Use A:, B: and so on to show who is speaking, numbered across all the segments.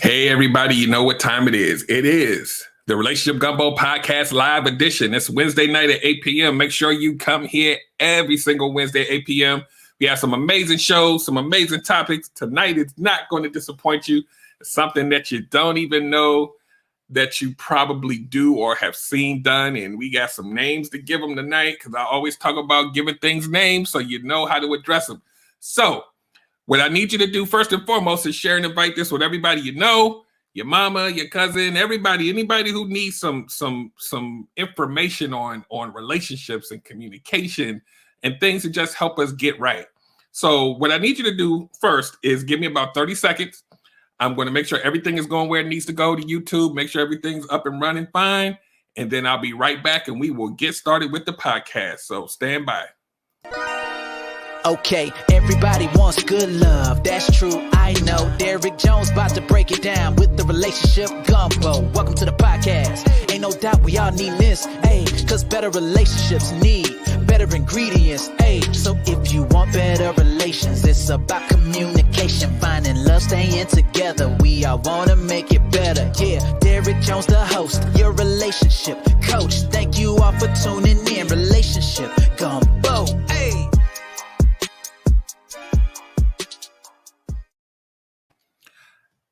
A: Hey, everybody, you know what time it is. It is the Relationship Gumbo Podcast Live Edition. It's Wednesday night at 8 p.m. Make sure you come here every single Wednesday at 8 p.m. We have some amazing shows, some amazing topics. Tonight is not going to disappoint you. It's something that you don't even know that you probably do or have seen done. And we got some names to give them tonight because I always talk about giving things names so you know how to address them. So, what I need you to do first and foremost is share and invite this with everybody you know, your mama, your cousin, everybody, anybody who needs some information on relationships and communication and things to just help us get right. So what I need you to do first is give me about 30 seconds. I'm going to make sure everything is going where it needs to go to YouTube, make sure everything's up and running fine, and then I'll be right back and we will get started with the podcast. So stand by.
B: Okay, everybody wants good love, that's true, I know. Derek Jones about to break it down with the Relationship Gumbo. Welcome to the podcast. Ain't no doubt we all need this, ayy, cause better relationships need better ingredients, ayy. So if you want better relations, it's about communication, finding love, staying together. We all wanna make it better, yeah. Derek Jones, the host, your relationship coach. Thank you all for tuning in. Relationship Gumbo, ayy.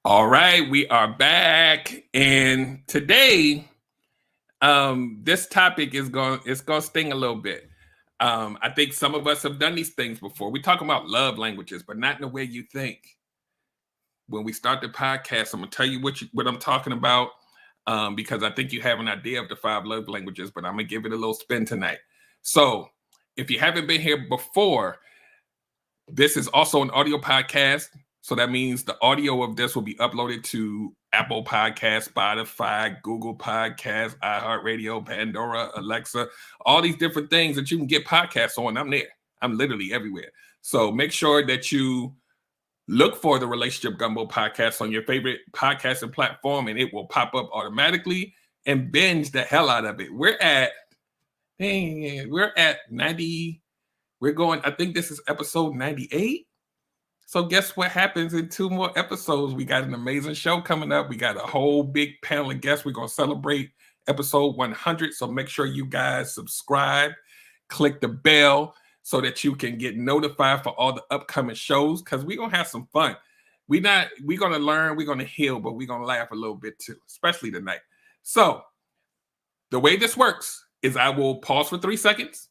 A: All right, we are back, and today, this topic is going to sting a little bit. I think some of us have done these things before. We talk about love languages, but not in the way you think. When we start the podcast, I'm going to tell you what I'm talking about, because I think you have an idea of the 5 love languages, but I'm going to give it a little spin tonight. So, if you haven't been here before, this is also an audio podcast. So that means the audio of this will be uploaded to Apple Podcasts, Spotify, Google Podcasts, iHeartRadio, Pandora, Alexa, all these different things that you can get podcasts on. I'm there. I'm literally everywhere. So make sure that you look for the Relationship Gumbo podcast on your favorite podcasting platform, and it will pop up automatically, and binge the hell out of it. We're at 90. I think this is episode 98. So guess what happens in 2 more episodes? We got an amazing show coming up. We got a whole big panel of guests. We're going to celebrate episode 100. So make sure you guys subscribe, click the bell so that you can get notified for all the upcoming shows, because we're going to have some fun. We're going to learn, we're going to heal, but we're going to laugh a little bit too, especially tonight. So the way this works is I will pause for 3 seconds.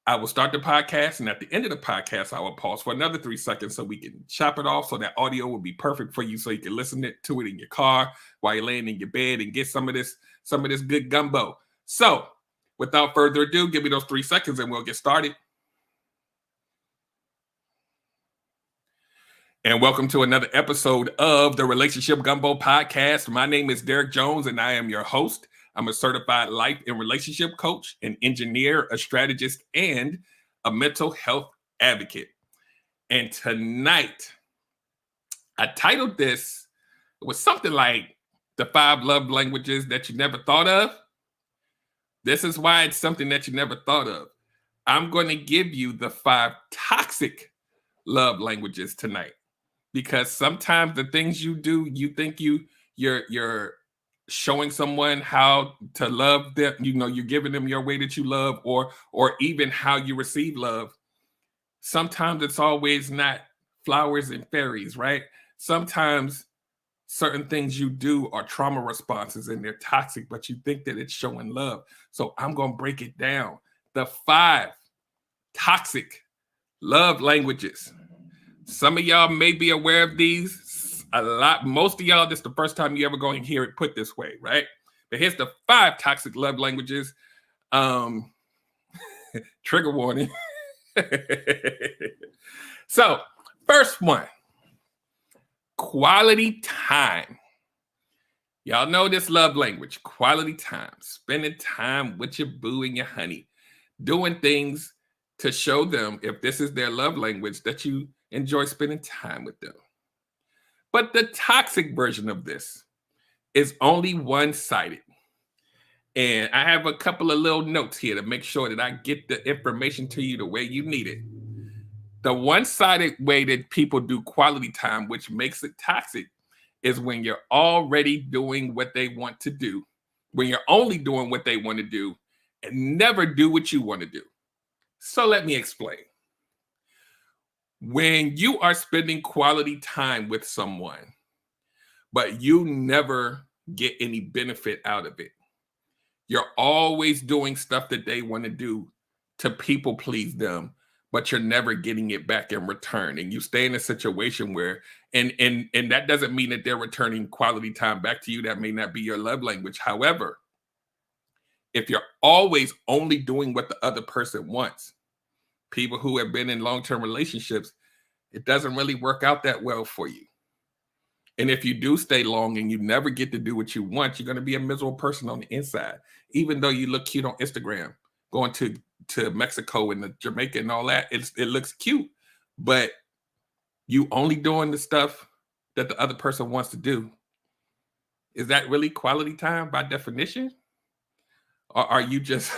A: I will start the podcast, and at the end of the podcast, I will pause for another 3 seconds so we can chop it off, so that audio will be perfect for you, so you can listen to it in your car while you're laying in your bed and get some of this good gumbo. So, without further ado, give me those 3 seconds and we'll get started. And welcome to another episode of the Relationship Gumbo Podcast. My name is Derek Jones, and I am your host. I'm a certified life and relationship coach, an engineer, a strategist, and a mental health advocate. And tonight, I titled this, it was something like the 5 love languages that you never thought of. This is why it's something that you never thought of. I'm going to give you the 5 toxic love languages tonight, because sometimes the things you do, you think you're showing someone how to love them, you're giving them your way that you love, or even how you receive love. Sometimes it's always not flowers and fairies, right? Sometimes certain things you do are trauma responses and they're toxic, but you think that it's showing love. So I'm going to break it down. The 5 toxic love languages. Some of y'all may be aware of these. Most of y'all, this is the first time you ever going to hear it put this way, right? But here's the 5 toxic love languages. Trigger warning. So, first one, quality time. Y'all know this love language, quality time, spending time with your boo and your honey, doing things to show them, if this is their love language, that you enjoy spending time with them. But the toxic version of this is only one-sided. And I have a couple of little notes here to make sure that I get the information to you the way you need it. The one-sided way that people do quality time, which makes it toxic, is when you're already doing what they want to do, when you're only doing what they want to do and never do what you want to do. So let me explain. When you are spending quality time with someone, but you never get any benefit out of it, you're always doing stuff that they want to do to people please them, but you're never getting it back in return. And you stay in a situation where, and that doesn't mean that they're returning quality time back to you. That may not be your love language. However, if you're always only doing what the other person wants, people who have been in long-term relationships, it doesn't really work out that well for you. And if you do stay long and you never get to do what you want, you're going to be a miserable person on the inside. Even though you look cute on Instagram, going to Mexico and the Jamaica and all that, it looks cute. But you only doing the stuff that the other person wants to do. Is that really quality time by definition? Or are you just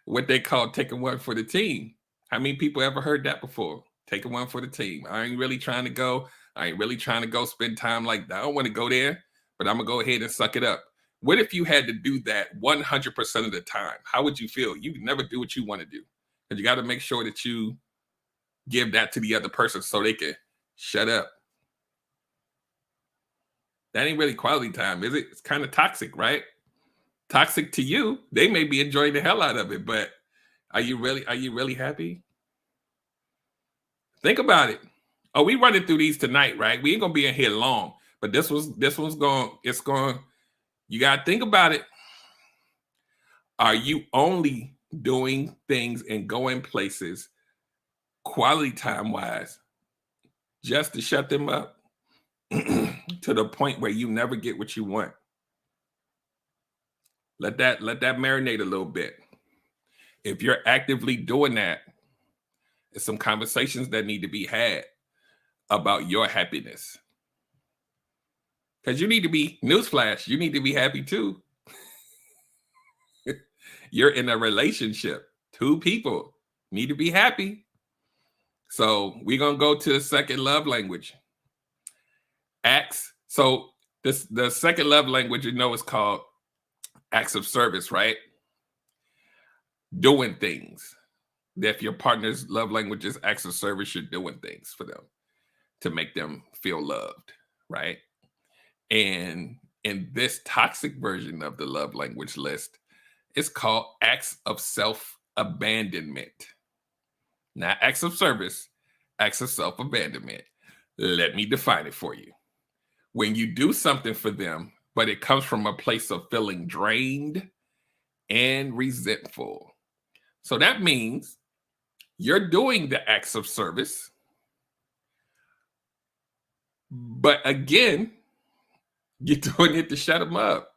A: what they call taking one for the team? How many people ever heard that before? Taking one for the team. I ain't really trying to go spend time like that. I don't want to go there, but I'm going to go ahead and suck it up. What if you had to do that 100% of the time? How would you feel? You can never do what you want to do. Because you got to make sure that you give that to the other person so they can shut up. That ain't really quality time, is it? It's kind of toxic, right? Toxic to you. They may be enjoying the hell out of it, but are you really happy? Think about it. Oh, we running through these tonight, right? We ain't gonna be in here long, but this one's going. You gotta think about it. Are you only doing things and going places, quality time wise, just to shut them up to the point where you never get what you want? Let that marinate a little bit. If you're actively doing that, there's some conversations that need to be had about your happiness. Because you need to be, newsflash, you need to be happy too. You're in a relationship. Two people need to be happy. So we're going to go to the second love language. Acts. So the second love language, is called acts of service, right? Doing things. If your partner's love language is acts of service, you're doing things for them to make them feel loved, right? And in this toxic version of the love language list, it's called acts of self-abandonment. Not acts of service, acts of self-abandonment. Let me define it for you. When you do something for them, but it comes from a place of feeling drained and resentful. So that means you're doing the acts of service, but again, you're doing it to shut them up.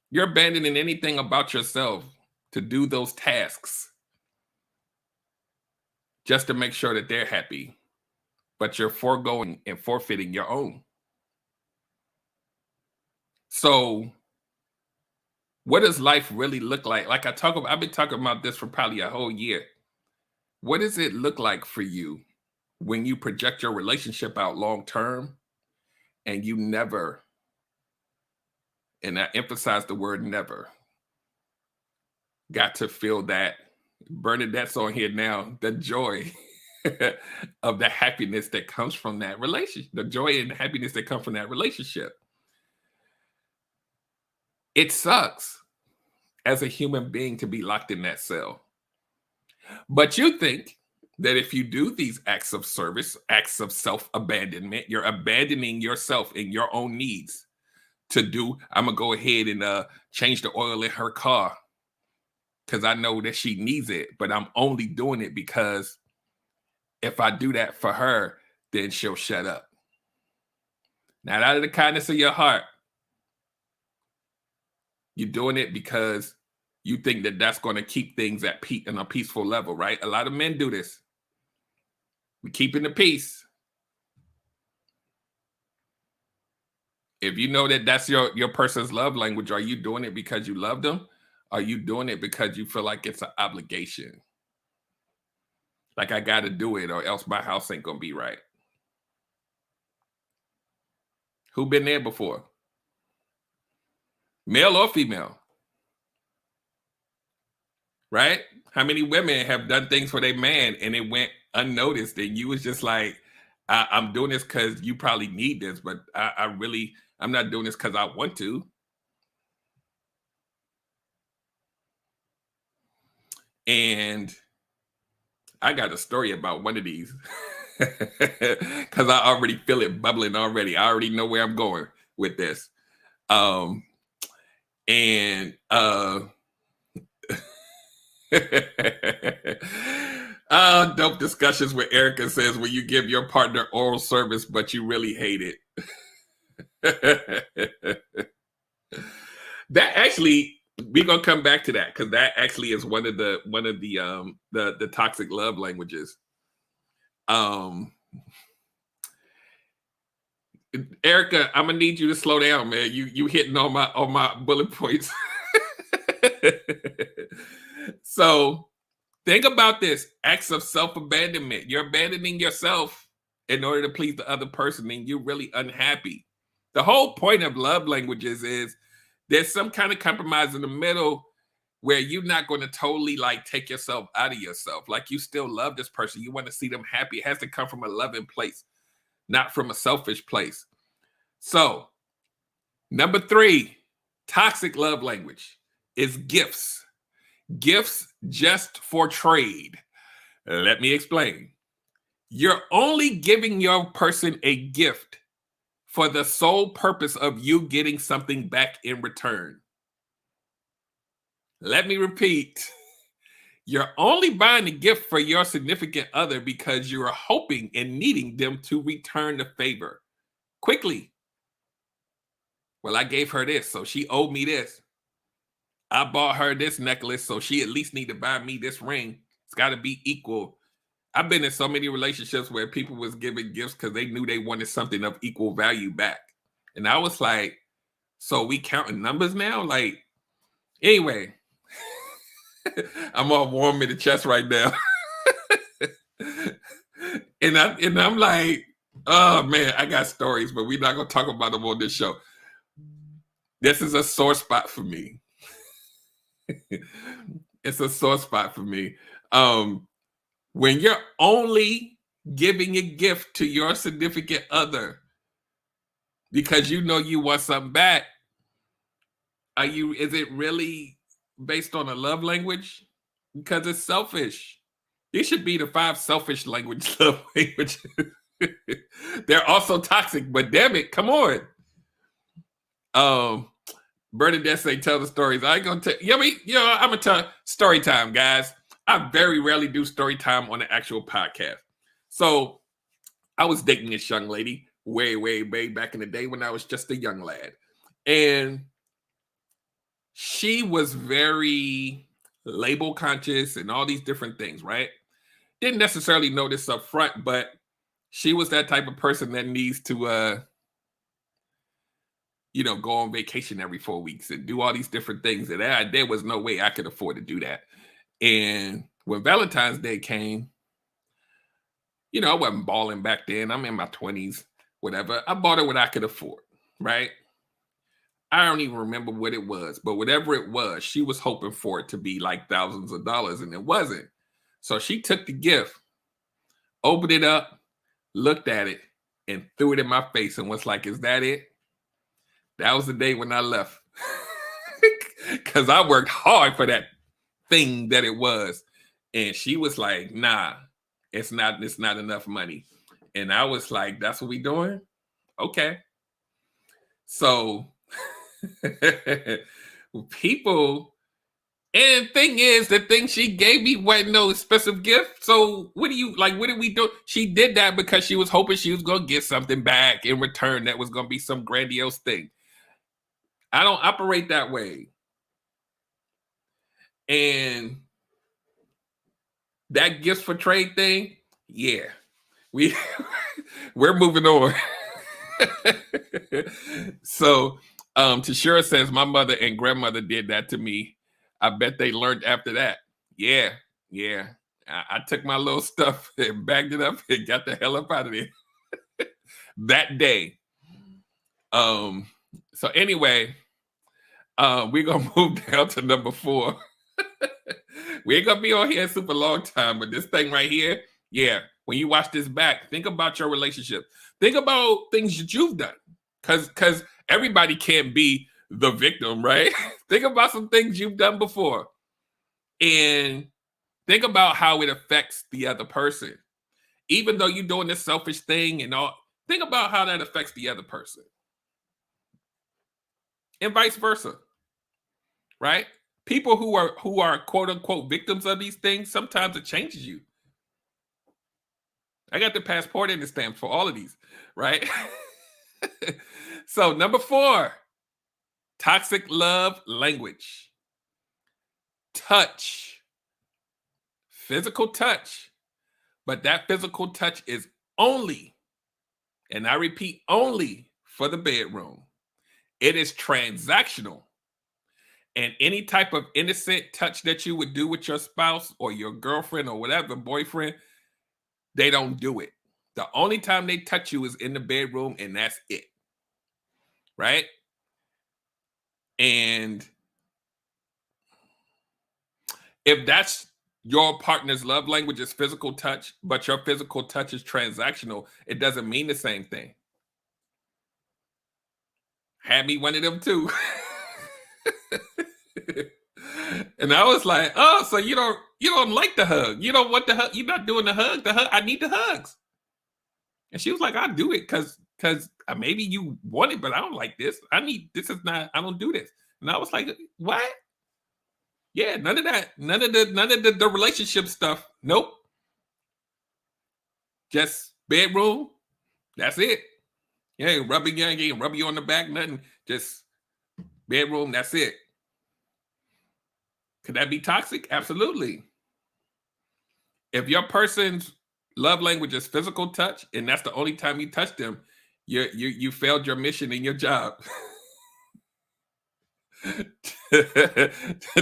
A: You're abandoning anything about yourself to do those tasks just to make sure that they're happy, but you're foregoing and forfeiting your own. So what does life really look like? Like I've been talking about this for probably a whole year. What does it look like for you when you project your relationship out long term and you never, and I emphasize the word never, got to feel that, Bernadette's on here now, the joy of the happiness that comes from that relationship, the joy and the happiness that come from that relationship. It sucks as a human being to be locked in that cell. But you think that if you do these acts of service, acts of self-abandonment, you're abandoning yourself and your own needs to do, I'm going to go ahead and change the oil in her car because I know that she needs it, but I'm only doing it because if I do that for her, then she'll shut up. Not out of the kindness of your heart. You're doing it because you think that that's going to keep things at on a peaceful level, right? A lot of men do this. We're keeping the peace. If you know that that's your person's love language, are you doing it because you love them? Are you doing it because you feel like it's an obligation? Like I got to do it or else my house ain't going to be right. Who been there before? Male or female? Right? How many women have done things for their man and it went unnoticed and you was just like, I'm doing this because you probably need this, but I'm not doing this because I want to. And I got a story about one of these because I already feel it bubbling already. I already know where I'm going with this. Dope discussions with Erica says when you give your partner oral service, but you really hate it. That actually, we're gonna come back to that because that actually is one of the toxic love languages. Erica, I'm gonna need you to slow down, man. You hitting on my bullet points. So think about this: acts of self-abandonment. You're abandoning yourself in order to please the other person, and you're really unhappy. The whole point of love languages is there's some kind of compromise in the middle where you're not going to totally like take yourself out of yourself. Like you still love this person. You want to see them happy. It has to come from a loving place, not from a selfish place. So, number 3, toxic love language is gifts. Gifts just for trade. Let me explain. You're only giving your person a gift for the sole purpose of you getting something back in return. Let me repeat. You're only buying a gift for your significant other because you are hoping and needing them to return the favor quickly. Well, I gave her this, so she owed me this. I bought her this necklace, so she at least need to buy me this ring. It's got to be equal. I've been in so many relationships where people was giving gifts because they knew they wanted something of equal value back. And I was like, so we counting numbers now? Like, anyway, I'm all warm in the chest right now. and I'm like, oh man, I got stories, but we're not going to talk about them on this show. This is a sore spot for me. It's a sore spot for me. When you're only giving a gift to your significant other because you know you want something back, is it really based on a love language? Because it's selfish. These should be the 5 selfish love languages. They're also toxic, but damn it, come on. Bernadette say, tell the stories. I ain't gonna tell. I'm gonna tell story time, guys. I very rarely do story time on the actual podcast. So I was dating this young lady way, way, way back in the day when I was just a young lad. And she was very label conscious and all these different things, right? Didn't necessarily know this up front, but she was that type of person that needs to go on vacation every 4 weeks and do all these different things. And there was no way I could afford to do that. And when Valentine's Day came, I wasn't balling back then. I'm in my 20s, whatever. I bought her what I could afford, right? I don't even remember what it was, but whatever it was, she was hoping for it to be like thousands of dollars, and it wasn't. So she took the gift, opened it up, looked at it, and threw it in my face and was like, is that it? That was the day when I left. Because I worked hard for that thing that it was. And she was like, nah, it's not enough money. And I was like, that's what we doing? Okay. So people, and the thing is, the thing she gave me wasn't no expensive gift. So what did we do? She did that because she was hoping she was going to get something back in return that was going to be some grandiose thing. I don't operate that way. And that gifts for trade thing, yeah, we're moving on. So Tashira says, my mother and grandmother did that to me. I bet they learned after that. Yeah. I took my little stuff and bagged it up and got the hell up out of there that day. So anyway, we're gonna move down to number 4. We ain't gonna be on here a super long time, but this thing right here, yeah. When you watch this back, think about your relationship. Think about things that you've done, because everybody can't be the victim, right? Think about some things you've done before, and think about how it affects the other person. Even though you're doing this selfish thing and all, think about how that affects the other person, and vice versa, right? People who are quote unquote victims of these things, sometimes it changes you. I got the passport and the stamp for all of these, right? So number 4, toxic love language. Touch. Physical touch. But that physical touch is only, and I repeat, only for the bedroom. It is transactional. And any type of innocent touch that you would do with your spouse or your girlfriend or whatever, boyfriend, they don't do it. The only time they touch you is in the bedroom, and that's it. Right? And if that's your partner's love language is physical touch, but your physical touch is transactional, it doesn't mean the same thing. Had me one of them too. And I was like, oh, so you don't like the hug. You don't want the hug. You're not doing the hug. I need the hugs. And she was like, I do it because maybe you want it, but I don't like this. I don't do this. And I was like, what? Yeah, none of that. None of the relationship stuff. Nope. Just bedroom. That's it. Yeah, rubbing you on the back, nothing. Just bedroom, that's it. Could that be toxic? Absolutely. If your person's love language is physical touch, and that's the only time you touch them, you failed your mission in your job.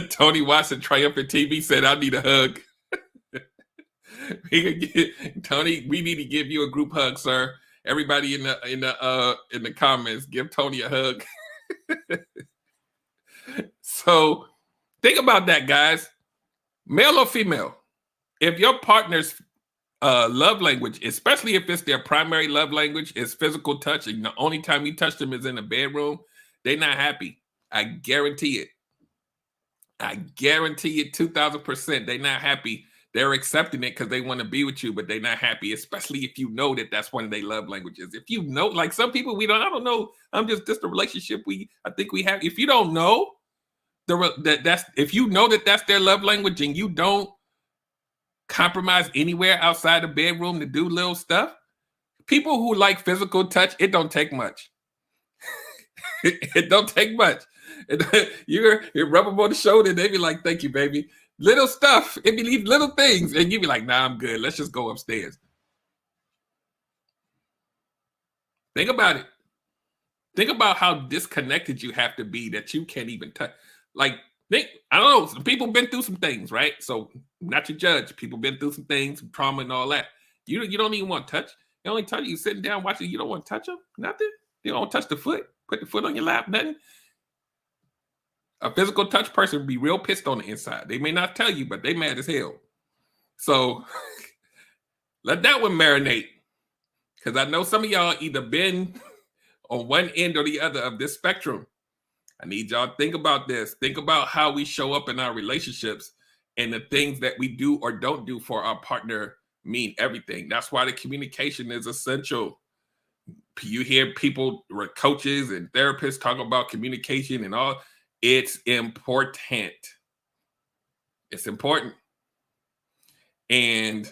A: Tony Watson, Triumphant TV, said, I need a hug. Tony, we need to give you a group hug, sir. Everybody in the comments, give Tony a hug. So think about that, guys. Male or female, if your partner's love language, especially if it's their primary love language, is physical touch, and the only time you touch them is in the bedroom, they're not happy. I guarantee it. I guarantee it 2,000%. They're not happy. They're accepting it because they want to be with you, but they're not happy, especially if you know that that's one of their love languages. If you know, like some people, I don't know. I'm just the relationship I think we have. If you don't know if you know that that's their love language and you don't compromise anywhere outside the bedroom to do little stuff, people who like physical touch, it don't take much. It don't take much. You rub them on the shoulder, they be like, thank you, baby. Little stuff, it be these little things, and you be like, nah, I'm good. Let's just go upstairs. Think about it. Think about how disconnected you have to be that you can't even touch. Like, I don't know, some people been through some things, right? So, not to judge. People been through some things, some trauma and all that. You don't even want to touch. You only touch you sitting down watching. You don't want to touch them. Nothing. You don't want to touch the foot. Put the foot on your lap. Nothing. A physical touch person would be real pissed on the inside. They may not tell you, but they mad as hell. So let that one marinate. Because I know some of y'all either been on one end or the other of this spectrum. I need y'all to think about this. Think about how we show up in our relationships, and the things that we do or don't do for our partner mean everything. That's why the communication is essential. You hear people, coaches and therapists talk about communication and all. It's important. It's important. And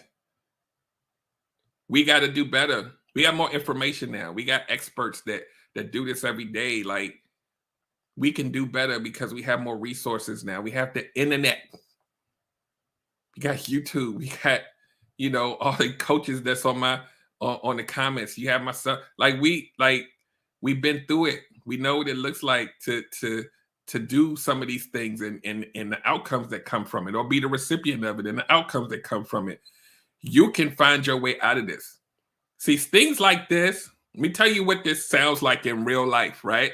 A: we got to do better. We have more information now. We got experts that do this every day. Like, we can do better because we have more resources now. We have the internet. We got YouTube. We got, all the coaches that's on the comments. You have myself. We've been through it. We know what it looks like to do some of these things and the outcomes that come from it, or be the recipient of it and the outcomes that come from it. You can find your way out of this. See, things like this, Let me tell you what this sounds like in real life, right?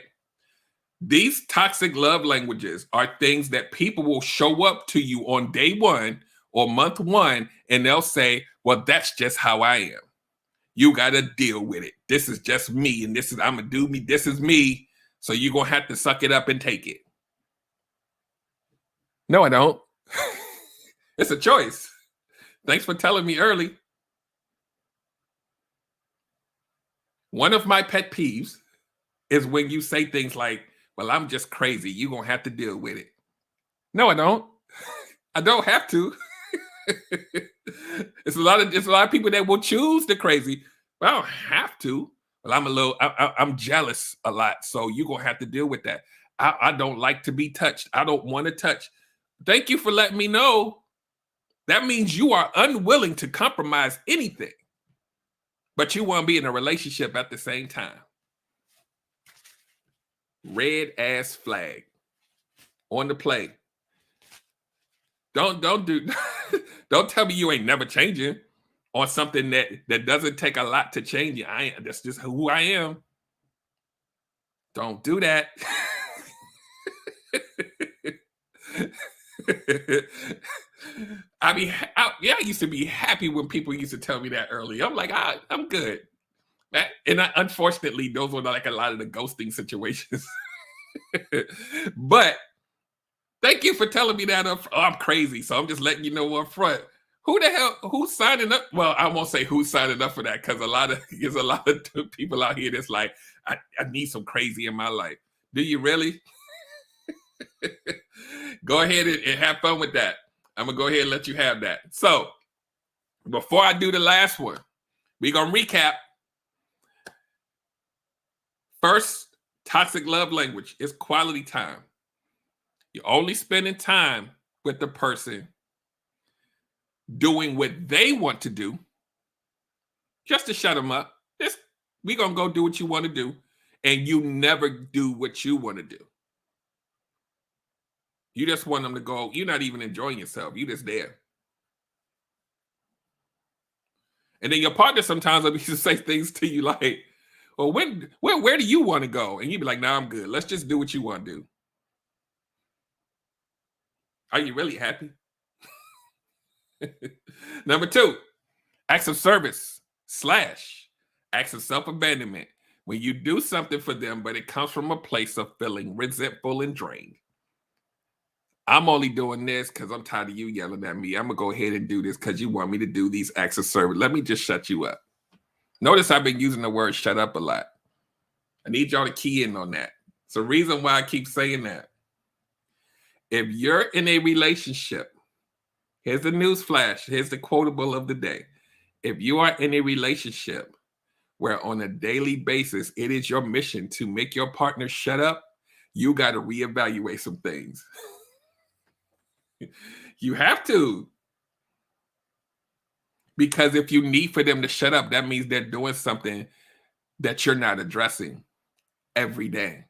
A: These toxic love languages are things that people will show up to you on day one or month one, and they'll say, well, that's just how I am. You got to deal with it. This is just me, and I'm going to do me. This is me. So you're going to have to suck it up and take it. No, I don't. It's a choice. Thanks for telling me early. One of my pet peeves is when you say things like, well, I'm just crazy. You're going to have to deal with it. No, I don't. I don't have to. It's a lot of people that will choose the crazy. Well, I don't have to. Well, I'm jealous a lot. So you're going to have to deal with that. I don't like to be touched. I don't want to touch. Thank you for letting me know. That means you are unwilling to compromise anything, but you want to be in a relationship at the same time. Red ass flag on the play. Don't tell me you ain't never changing on something that doesn't take a lot to change you. That's just who I am. Don't do that. I used to be happy when people used to tell me that early. I'm like, I'm good. Unfortunately, those were like a lot of the ghosting situations. But thank you for telling me that I'm crazy. So I'm just letting you know up front. Who's signing up? Well, I won't say who's signing up for that, because there's a lot of people out here that's like, I need some crazy in my life. Do you really? Go ahead and have fun with that. I'm going to go ahead and let you have that. So before I do the last one, we're going to recap. First, toxic love language is quality time. You're only spending time with the person doing what they want to do just to shut them up. We're going to go do what you want to do, and you never do what you want to do. You just want them to go. You're not even enjoying yourself. You're just there. And then your partner sometimes will say things to you like, well, where do you want to go? And you'd be like, no, I'm good. Let's just do what you want to do. Are you really happy? Number 2, acts of service / acts of self-abandonment. When you do something for them, but it comes from a place of feeling resentful and drained. I'm only doing this because I'm tired of you yelling at me. I'm going to go ahead and do this because you want me to do these acts of service. Let me just shut you up. Notice I've been using the word shut up a lot. I need y'all to key in on that. It's the reason why I keep saying that. If you're in a relationship, here's the news flash. Here's the quotable of the day. If you are in a relationship where on a daily basis, it is your mission to make your partner shut up, you got to reevaluate some things. You have to. Because if you need for them to shut up, that means they're doing something that you're not addressing every day.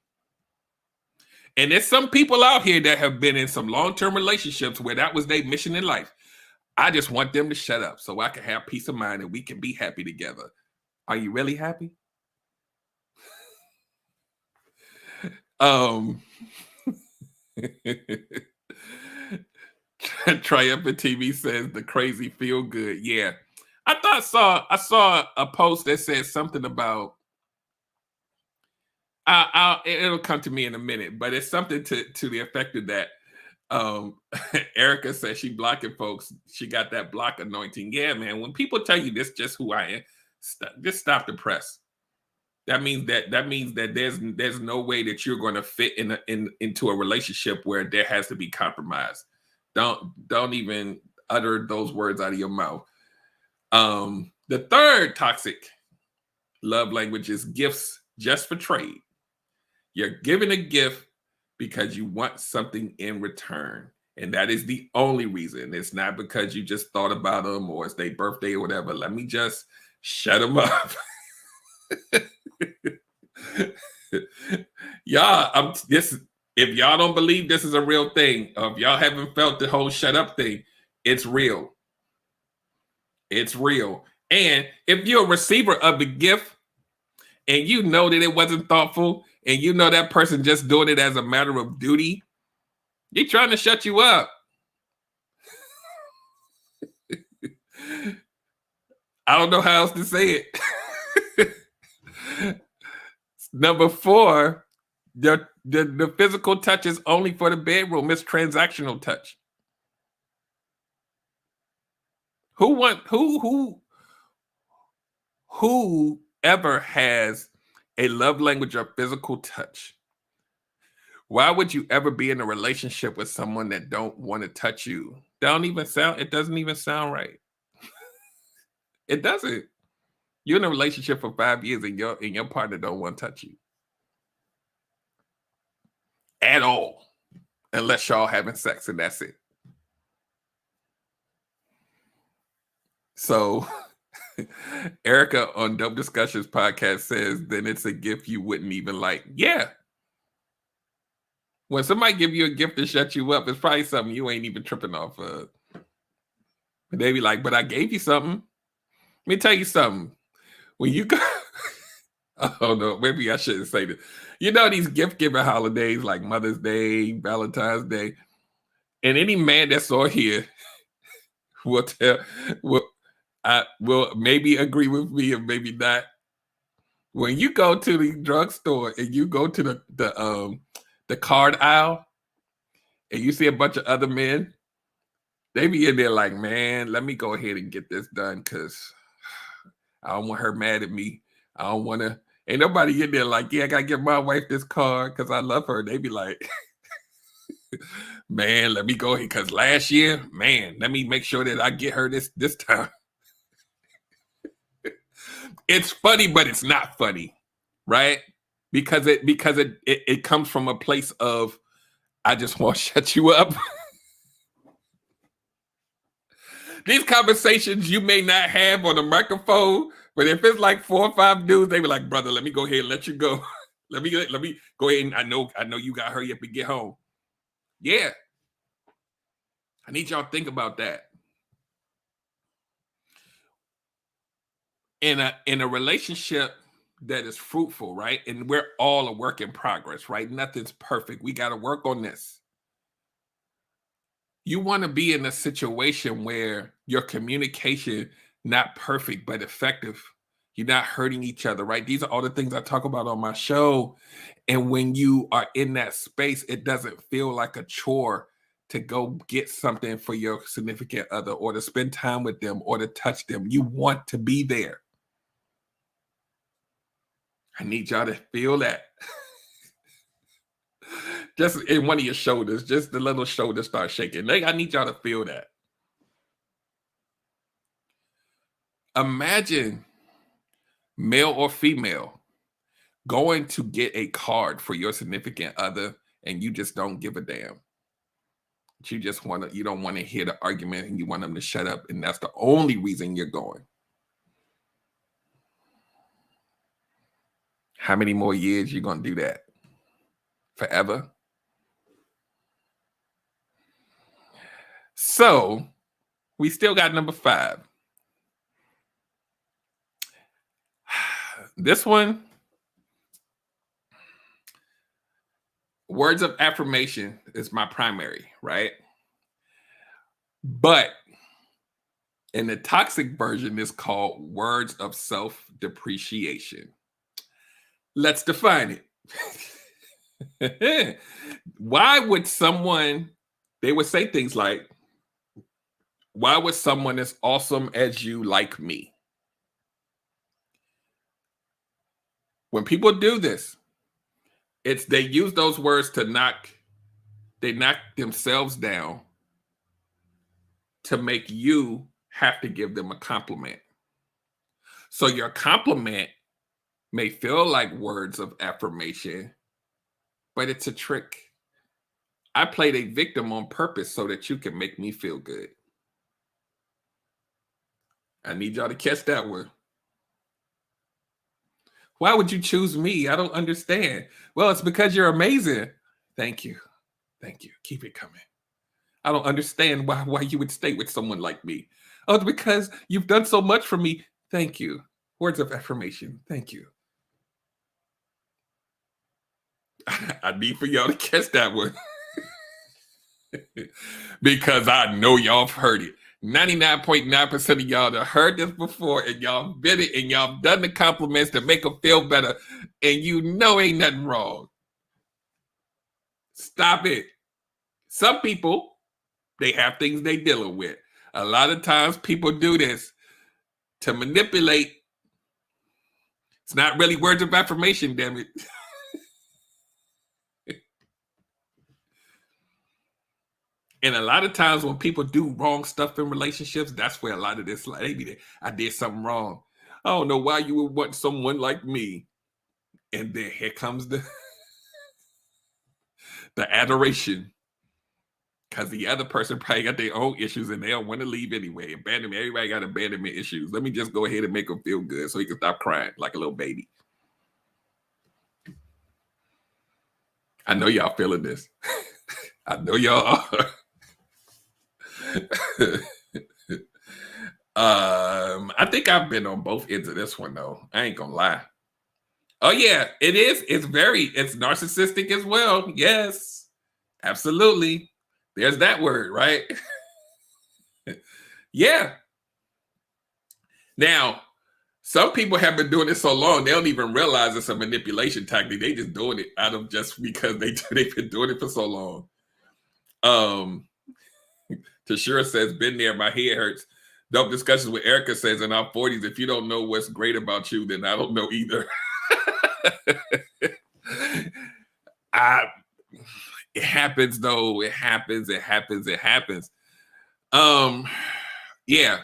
A: And there's some people out here that have been in some long-term relationships where that was their mission in life. I just want them to shut up so I can have peace of mind and we can be happy together. Are you really happy? Triumphant TV says the crazy feel good. Yeah. I saw a post that said something about it'll come to me in a minute, but it's something to the effect of that. Erica says she blocking folks. She got that block anointing. Yeah, man. When people tell you this just who I am, just stop the press. That means that there's no way that you're going to fit into a relationship where there has to be compromise. Don't even utter those words out of your mouth. The third toxic love language is gifts just for trade. You're giving a gift because you want something in return. And that is the only reason. It's not because you just thought about them or it's their birthday or whatever. Let me just shut them up. Y'all, if y'all don't believe this is a real thing, or if y'all haven't felt the whole shut up thing, it's real. It's real. And if you're a receiver of the gift and you know that it wasn't thoughtful, and you know that person just doing it as a matter of duty, they're trying to shut you up. I don't know how else to say it. Number 4, the physical touch is only for the bedroom. It's transactional touch. Who ever has a love language of physical touch? Why would you ever be in a relationship with someone that don't want to touch you? It doesn't even sound right. It doesn't. You're in a relationship for 5 years and your partner don't want to touch you at all, unless y'all having sex and that's it. So Erica on Dope Discussions podcast says, then it's a gift you wouldn't even like. Yeah. When somebody give you a gift to shut you up, it's probably something you ain't even tripping off of. They be like, but I gave you something. Let me tell you something. When you go, oh no, maybe I shouldn't say this. You know, these gift giving holidays like Mother's Day, Valentine's Day, and any man that's on here will maybe agree with me or maybe not. When you go to the drugstore and you go to the card aisle and you see a bunch of other men, they be in there like, man, let me go ahead and get this done because I don't want her mad at me. I don't want to. Ain't nobody in there like, yeah, I got to give my wife this card because I love her. They be like, man, let me go ahead because last year, man, let me make sure that I get her this time. It's funny, but it's not funny, right? Because it comes from a place of, I just want to shut you up. These conversations you may not have on a microphone, but if it's like 4 or 5 dudes, they be like, brother, let me go ahead and let you go. let me go ahead and I know you got to hurry up and get home. Yeah. I need y'all to think about that. In a relationship that is fruitful, right? And we're all a work in progress, right? Nothing's perfect. We got to work on this. You want to be in a situation where your communication not perfect but effective. You're not hurting each other, right? These are all the things I talk about on my show. And when you are in that space, it doesn't feel like a chore to go get something for your significant other or to spend time with them or to touch them. You want to be there. I need y'all to feel that. Just in one of your shoulders, just the little shoulder start shaking. I need y'all to feel that. Imagine male or female going to get a card for your significant other and you just don't give a damn. You don't want to hear the argument and you want them to shut up. And that's the only reason you're going. How many more years you going to do that? Forever? So we still got number 5. This one, words of affirmation is my primary, right? But in the toxic version, it's called words of self-depreciation. Let's define it. Why would they would say things like, why would someone as awesome as you like me? When people do this, they use those words to knock themselves down to make you have to give them a compliment. So your compliment may feel like words of affirmation, but it's a trick. I played a victim on purpose so that you can make me feel good. I need y'all to catch that one. Why would you choose me? I don't understand. Well, it's because you're amazing. Thank you. Thank you. Keep it coming. I don't understand why you would stay with someone like me. Oh, it's because you've done so much for me. Thank you. Words of affirmation. Thank you. I need for y'all to catch that one. Because I know y'all have heard it. 99.9% of y'all have heard this before, and y'all been it, and y'all done the compliments to make them feel better, and you know ain't nothing wrong. Stop it. Some people, they have things they dealing with. A lot of times people do this to manipulate. It's not really words of affirmation, damn it. And a lot of times when people do wrong stuff in relationships, that's where a lot of this, like, I did something wrong. I don't know why you would want someone like me. And then here comes the adoration. Because the other person probably got their own issues and they don't want to leave anyway. Abandonment, everybody got abandonment issues. Let me just go ahead and make them feel good so he can stop crying like a little baby. I know y'all feeling this. I know y'all are. I think I've been on both ends of this one though. I ain't gonna lie. Oh yeah, it is. It's narcissistic as well. Yes, absolutely. There's that word, right? Yeah. Now, some people have been doing it so long, they don't even realize it's a manipulation tactic. They just doing it out of just because they've been doing it for so long. Tashira says, been there, my head hurts. Dope discussions with Erica says, in our 40s, if you don't know what's great about you, then I don't know either. It happens though. It happens. Yeah.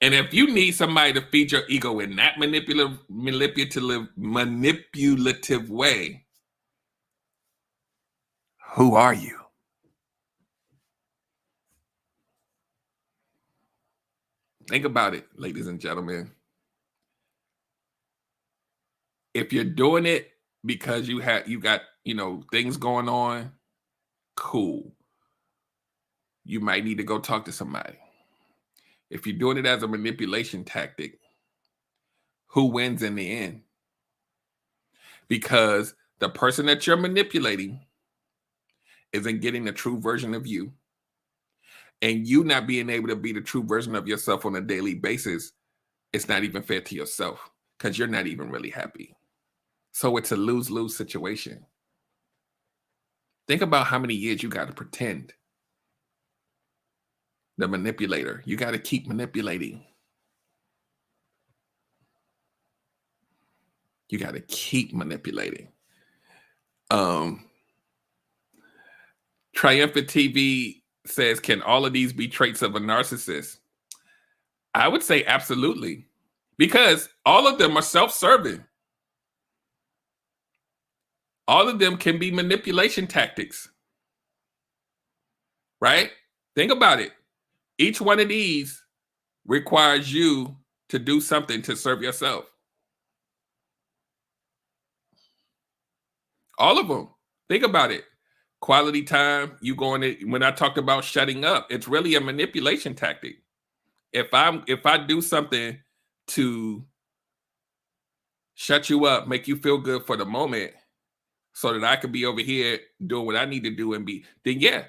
A: And if you need somebody to feed your ego in that manipulative way, who are you? Think about it, ladies and gentlemen. If you're doing it because you got, things going on, cool. You might need to go talk to somebody. If you're doing it as a manipulation tactic, who wins in the end? Because the person that you're manipulating isn't getting the true version of you. And you not being able to be the true version of yourself on a daily basis, it's not even fair to yourself because you're not even really happy. So it's a lose-lose situation. Think about how many years you got to pretend. The manipulator, you got to keep manipulating. You got to keep manipulating. Triumphant TV says, can all of these be traits of a narcissist? I would say absolutely, because all of them are self-serving. All of them can be manipulation tactics, right? Think about it. Each one of these requires you to do something to serve yourself. All of them. Think about it. Quality time, when I talked about shutting up, it's really a manipulation tactic. If I do something to shut you up, make you feel good for the moment, so that I could be over here doing what I need to do and be, then yeah,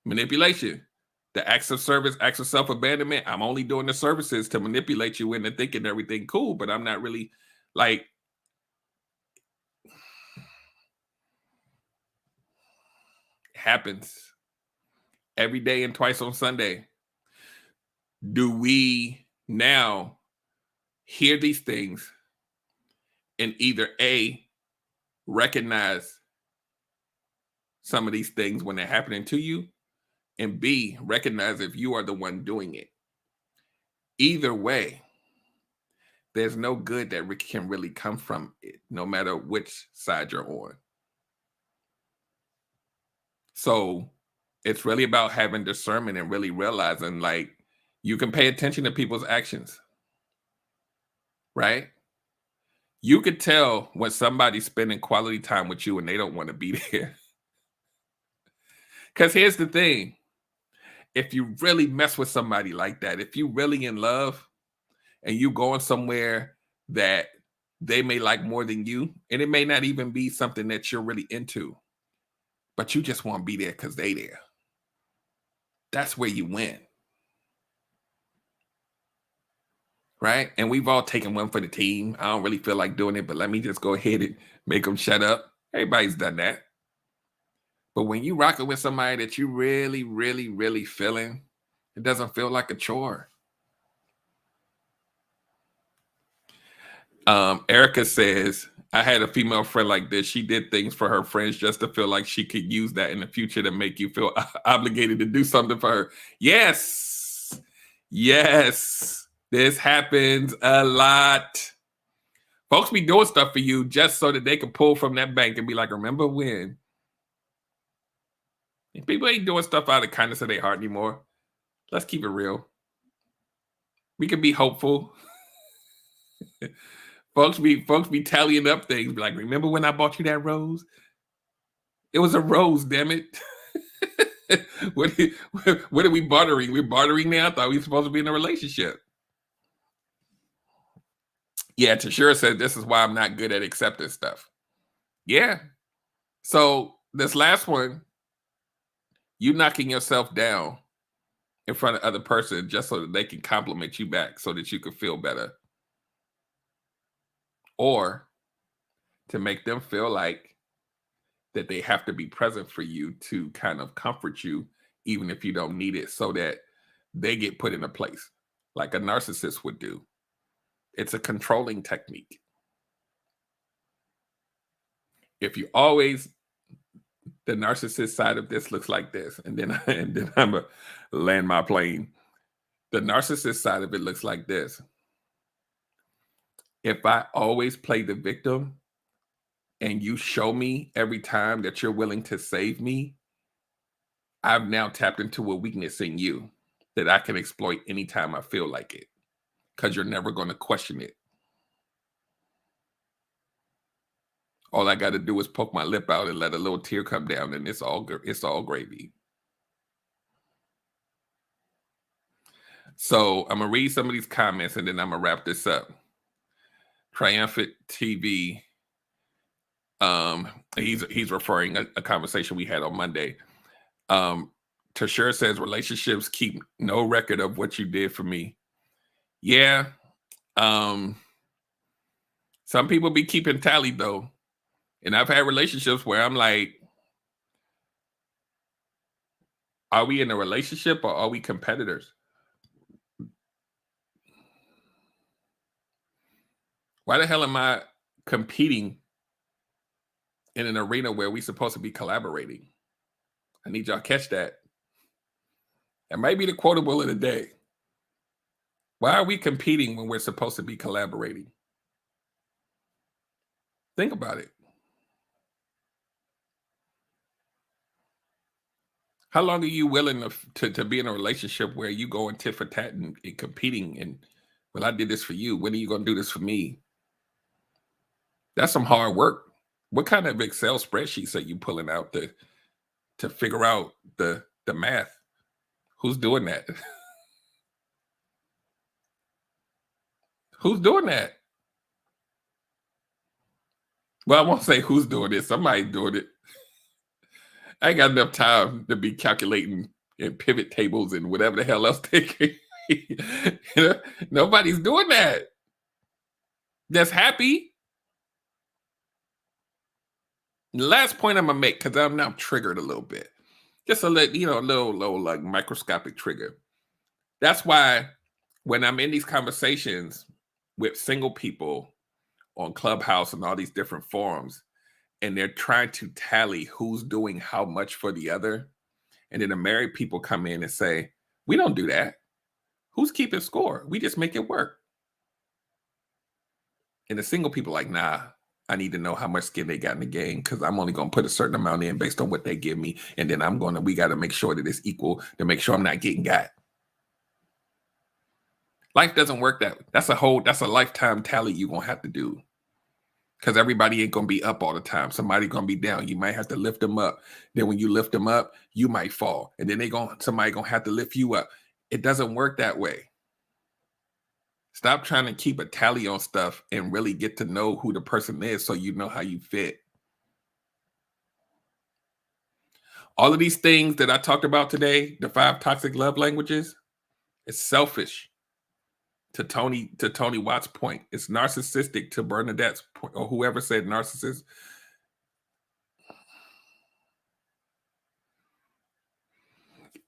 A: manipulation. The acts of service, acts of self-abandonment, I'm only doing the services to manipulate you into thinking everything cool, but I'm not really like, it happens every day and twice on Sunday. Do we now hear these things and either A, recognize some of these things when they're happening to you, and B, recognize if you are the one doing it? Either way, there's no good that can really come from it, no matter which side you're on. So it's really about having discernment and really realizing, like, you can pay attention to people's actions, right? You could tell when somebody's spending quality time with you and they don't want to be there. Because here's the thing. If you really mess with somebody like that, if you really in love and you going somewhere that they may like more than you, and it may not even be something that you're really into, but you just want to be there because they there. That's where you win. Right? And we've all taken one for the team. I don't really feel like doing it, but let me just go ahead and make them shut up. Everybody's done that. But when you rocking with somebody that you really, really, really feeling, it doesn't feel like a chore. Erica says, I had a female friend like this. She did things for her friends just to feel like she could use that in the future to make you feel obligated to do something for her. Yes. Yes. This happens a lot. Folks be doing stuff for you just so that they can pull from that bank and be like, remember when? And people ain't doing stuff out of kindness of their heart anymore. Let's keep it real. We can be hopeful. Folks be tallying up things. Be like, remember when I bought you that rose? It was a rose, damn it. What are we bartering? We're bartering now? I thought we were supposed to be in a relationship. Yeah, Tashira said, this is why I'm not good at accepting stuff. Yeah. So this last one, you knocking yourself down in front of other person just so that they can compliment you back so that you can feel better. Or to make them feel like that they have to be present for you to kind of comfort you, even if you don't need it, so that they get put in a place like a narcissist would do. It's a controlling technique. If you always, the narcissist side of this looks like this, and then I'm gonna land my plane. The narcissist side of it looks like this. If I always play the victim and you show me every time that you're willing to save me, I've now tapped into a weakness in you that I can exploit anytime I feel like it, because you're never going to question it. All I got to do is poke my lip out and let a little tear come down, and it's all gravy. So I'm going to read some of these comments, and then I'm going to wrap this up. Triumphant TV, he's referring a conversation we had on Monday. Tashira says, relationships keep no record of what you did for me. Yeah. Some people be keeping tally though. And I've had relationships where I'm like, are we in a relationship or are we competitors? Why the hell am I competing in an arena where we're supposed to be collaborating? I need y'all to catch that. That might be the quotable of the day. Why are we competing when we're supposed to be collaborating? Think about it. How long are you willing to be in a relationship where you go tit for tat and competing and, well, I did this for you. When are you going to do this for me? That's some hard work. What kind of Excel spreadsheets are you pulling out to figure out the math? Who's doing that? Who's doing that? Well, I won't say who's doing it. Somebody's doing it. I ain't got enough time to be calculating and pivot tables and whatever the hell else they can. Nobody's doing that. That's happy. The last point I'm gonna make, because I'm now triggered a little bit, just a little like microscopic trigger. That's why when I'm in these conversations with single people on Clubhouse and all these different forums, and they're trying to tally who's doing how much for the other, and then the married people come in and say, we don't do that. Who's keeping score? We just make it work. And the single people like, nah, I need to know how much skin they got in the game, because I'm only going to put a certain amount in based on what they give me. And then we got to make sure that it's equal to make sure I'm not getting got. Life doesn't work that way. That's a lifetime tally you're going to have to do, because everybody ain't going to be up all the time. Somebody going to be down. You might have to lift them up. Then when you lift them up, you might fall. And then somebody going to have to lift you up. It doesn't work that way. Stop trying to keep a tally on stuff and really get to know who the person is so you know how you fit. All of these things that I talked about today, the 5 toxic love languages, it's selfish to Tony Watt's point. It's narcissistic to Bernadette's point, or whoever said narcissist.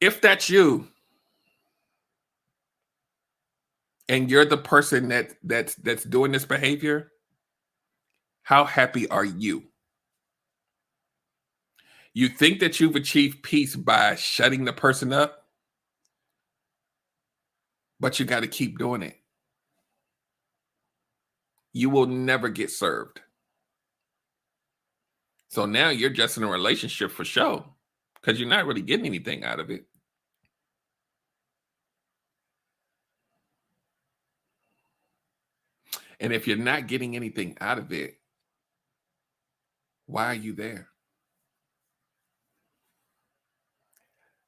A: If that's you, and you're the person that's doing this behavior, how happy are you? You think that you've achieved peace by shutting the person up, but you got to keep doing it. You will never get served. So now you're just in a relationship for show because you're not really getting anything out of it. And if you're not getting anything out of it, why are you there?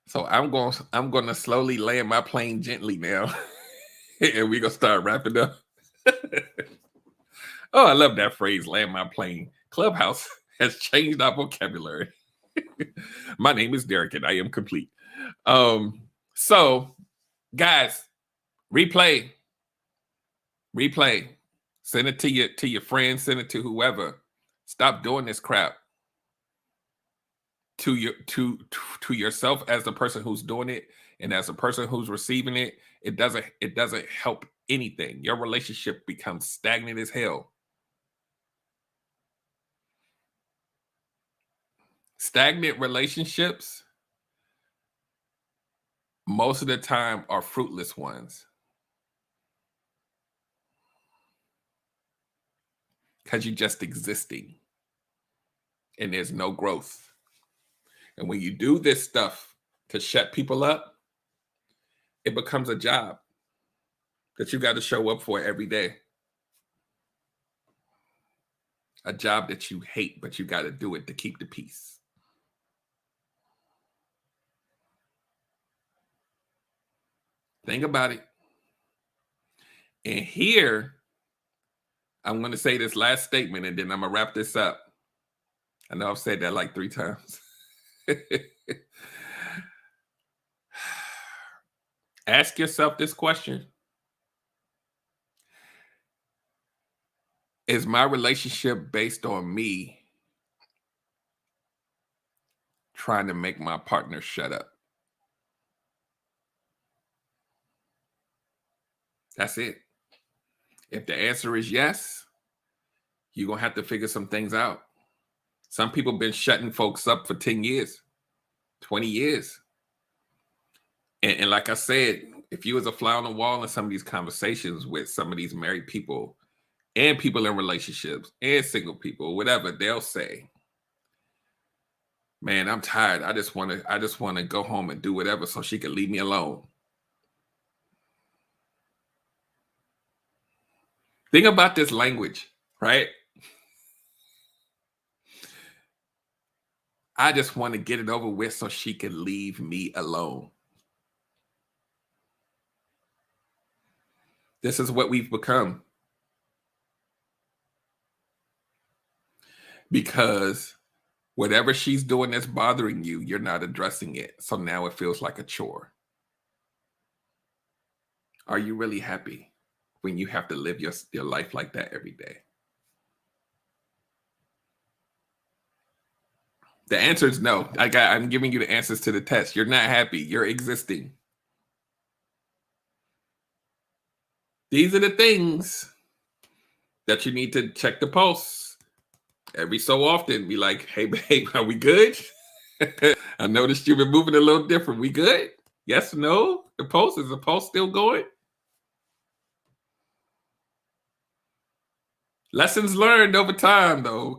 A: So I'm going to slowly land my plane gently now, and we're gonna start wrapping up. Oh, I love that phrase, land my plane. Clubhouse has changed our vocabulary. My name is Derek, and I am complete. So, guys, replay. Send it to your friends. Send it to whoever. Stop doing this crap. To yourself as the person who's doing it, and as a person who's receiving it, it doesn't help anything. Your relationship becomes stagnant as hell. Stagnant relationships most of the time are fruitless ones. Because you're just existing and there's no growth. And when you do this stuff to shut people up, it becomes a job that you got to show up for every day. A job that you hate, but you got to do it to keep the peace. Think about it. And here, I'm going to say this last statement, and then I'm going to wrap this up. I know I've said that like 3 times. Ask yourself this question. Is my relationship based on me trying to make my partner shut up? That's it. If the answer is yes, you're going to have to figure some things out. Some people have been shutting folks up for 10 years, 20 years. And like I said, if you was a fly on the wall in some of these conversations with some of these married people and people in relationships and single people, whatever, they'll say, man, I'm tired. I just want to go home and do whatever so she can leave me alone. Think about this language, right? I just want to get it over with so she can leave me alone. This is what we've become. Because whatever she's doing that's bothering you, you're not addressing it. So now it feels like a chore. Are you really happy when you have to live your life like that every day? The answer is no. I'm giving you the answers to the test. You're not happy. You're existing. These are the things that you need to check the pulse every so often. Be like, hey, babe, are we good? I noticed you've been moving a little different. We good? Yes, no? The pulse, is the pulse still going? Lessons learned over time, though,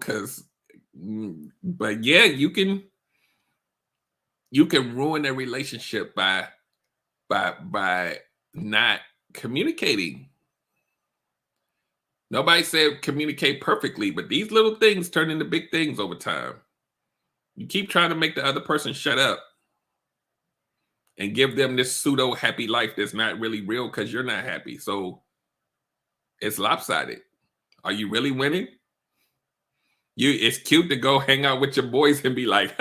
A: but yeah, you can ruin a relationship by not communicating. Nobody said communicate perfectly, but these little things turn into big things over time. You keep trying to make the other person shut up and give them this pseudo happy life that's not really real because you're not happy. So It's lopsided. Are you really winning? It's cute to go hang out with your boys and be like,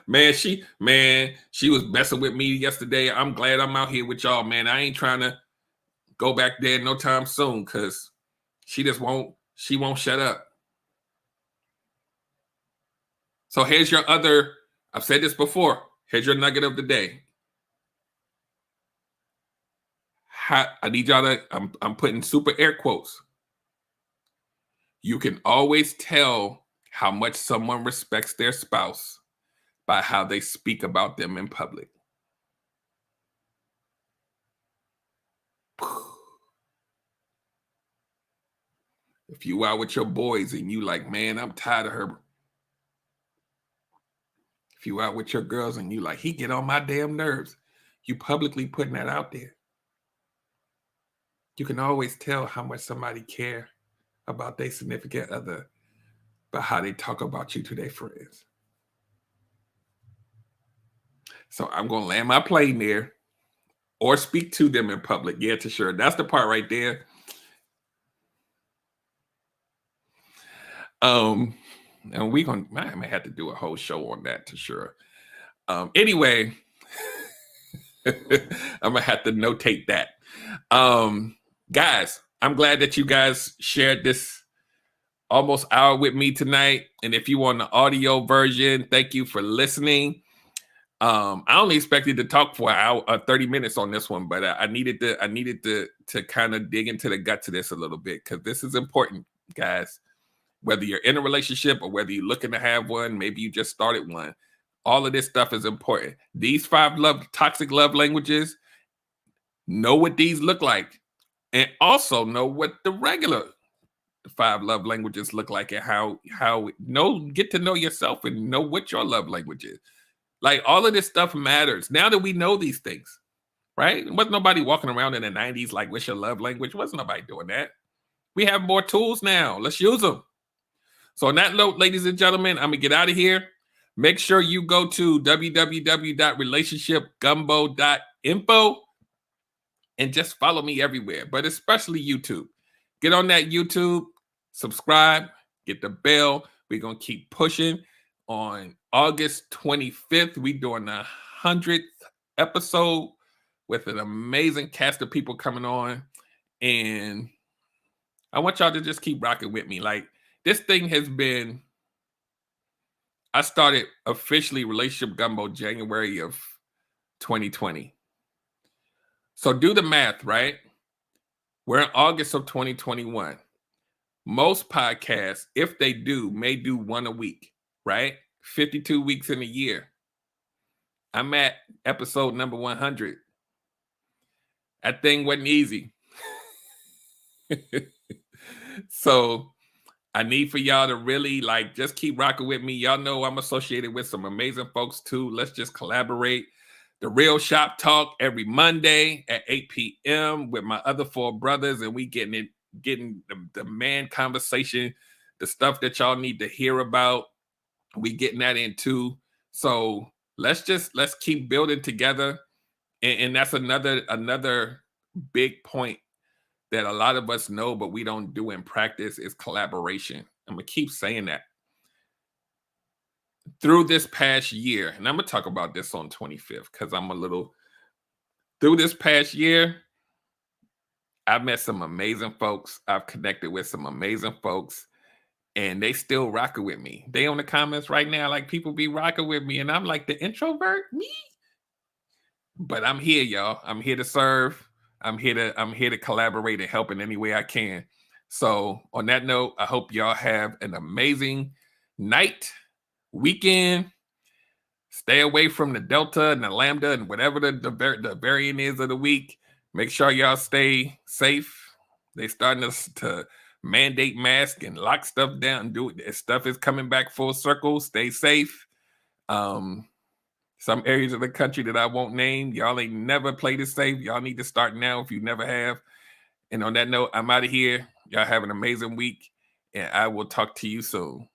A: man, she was messing with me yesterday. I'm glad I'm out here with y'all, man. I ain't trying to go back there no time soon because she won't shut up. So here's your other, I've said this before. Here's your nugget of the day. I need y'all to, I'm putting super air quotes. You can always tell how much someone respects their spouse by how they speak about them in public. If you out with your boys and you like, man, I'm tired of her. If you out with your girls and you like, he get on my damn nerves. You publicly putting that out there. You can always tell how much somebody care about their significant other by how they talk about you to their friends. So I'm going to land my plane there or speak to them in public. Yeah, to sure. That's the part right there. And I may have to do a whole show on that to sure. Anyway, I'm going to have to notate that. Guys, I'm glad that you guys shared this almost hour with me tonight. And if you want the audio version, thank you for listening. I only expected to talk for 30 minutes on this one, but I needed to kind of dig into the guts of this a little bit because this is important, guys. Whether you're in a relationship or whether you're looking to have one, maybe you just started one, all of this stuff is important. These 5 toxic love languages, know what these look like, and also know what the regular 5 love languages look like and get to know yourself and know what your love language is. Like all of this stuff matters now that we know these things, right? Wasn't nobody walking around in the 90s like, what's your love language? Wasn't nobody doing that. We have more tools now. Let's use them. So on that note, ladies and gentlemen, I'm gonna get out of here. Make sure you go to www.relationshipgumbo.info and just follow me everywhere, but especially YouTube. Get on that YouTube, subscribe, get the bell. We're going to keep pushing. On August 25th, we're doing the 100th episode with an amazing cast of people coming on. And I want y'all to just keep rocking with me. Like, this thing has been, I started officially Relationship Gumbo January of 2020. So do the math, right? We're in August of 2021. Most podcasts, if they do, may do one a week, right? 52 weeks in a year. I'm at episode number 100. That thing wasn't easy. So I need for y'all to really just keep rocking with me. Y'all know I'm associated with some amazing folks too. Let's just collaborate. The Real Shop Talk every Monday at 8 p.m. with my other 4 brothers, and we getting the man conversation, the stuff that y'all need to hear about. We getting that in too. So let's keep building together. And that's another big point that a lot of us know, but we don't do in practice is collaboration. I'm gonna keep saying that. Through this past year, and I'm going to talk about this on 25th because through this past year, I've met some amazing folks. I've connected with some amazing folks, and they still rocking with me. They on the comments right now, like people be rocking with me, and I'm like the introvert, me? But I'm here, y'all. I'm here to serve. I'm here to collaborate and help in any way I can. So on that note, I hope y'all have an amazing night, weekend. Stay away from the Delta and the Lambda and whatever the variant is of the week. Make sure y'all stay safe. They starting to mandate masks and lock stuff down. Stuff is coming back full circle. Stay safe. Some areas of the country that I won't name, y'all ain't never played it safe. Y'all need to start now if you never have. And on that note, I'm out of here. Y'all have an amazing week, and I will talk to you soon.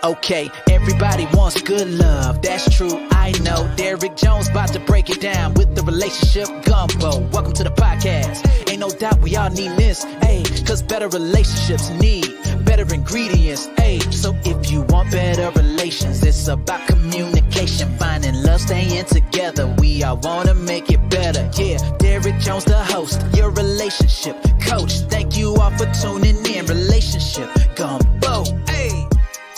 B: Okay, everybody wants good love, that's true, I I know. Derek Jones about to break it down with the relationship gumbo. Welcome to the podcast. Ain't no doubt we all need this, ayy, cause better relationships need better ingredients, ayy. So if you want better relations, it's about communication, finding love, staying together. We all wanna make it better, yeah. Derek Jones, the host, your relationship coach. Thank you all for tuning in. Relationship Gumbo.